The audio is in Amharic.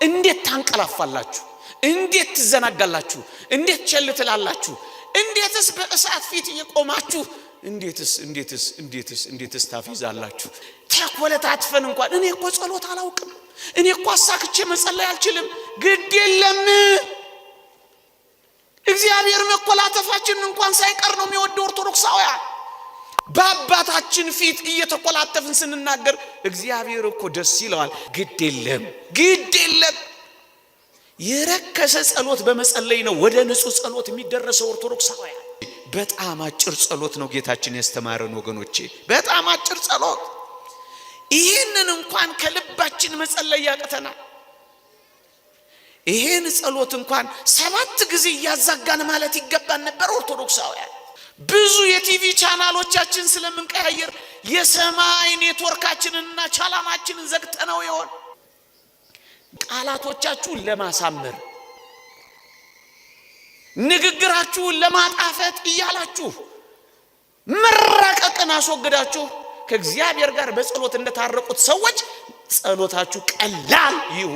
እንዴት ታንቀላፋላችሁ? እንዴት ትዘናጋላችሁ? እንዴት ቸል ትላላችሁ? እንዴትስ በእሳት ፊት እየቆማችሁ እንዴትስ ታፊዛላችሁ? ተኮለታትፈን እንኳን እኔ እኮ ጸሎት አላውቅም፣ እኔ እኮ አሳክቼ መጸለይ አልችልም። ግድ የለም እግዚአብሔር መኮላተፋችን እንኳን ሳይቀር ነው የሚወደው። ኦርቶዶክሳውያን በአባታችን ፊት እየተኮላተፍን ስንናገር እግዚአብሔር እኮ ደስ ይለዋል። ግድ የለም የረከሰ ጸሎት በመጸለይ ነው ወደ ንጹህ ጸሎት የሚደረሰው። ኦርቶዶክሳውያን በጣም አጭር ጸሎት ነው ጌታችን ያስተማረን ወገኖቼ፣ በጣም አጭር ጸሎት። ይህንን እንኳን ከልባችን መጸለይ ያቅተናል። ይሄን ጸሎት እንኳን 7 ጊዜ ያዛጋን ማለት ይገባን ነበር። ኦርቶዶክሳውያን ብዙ የቲቪ ቻናሎቻችን ስለምንቀያየር የሰማይ ኔትወርካችንና ቻናላችንን ዘግተነው ይሆን? ቃላቶቻችሁን ለማሳመር ንግግራችሁን ለማጣፈጥ እያላችሁ መራቀቅን አስወግዳችሁ ከእግዚአብሔር ጋር በጸሎት እንደታረቁት ሰዎች ጸሎታችሁ ቀላል ይሁን።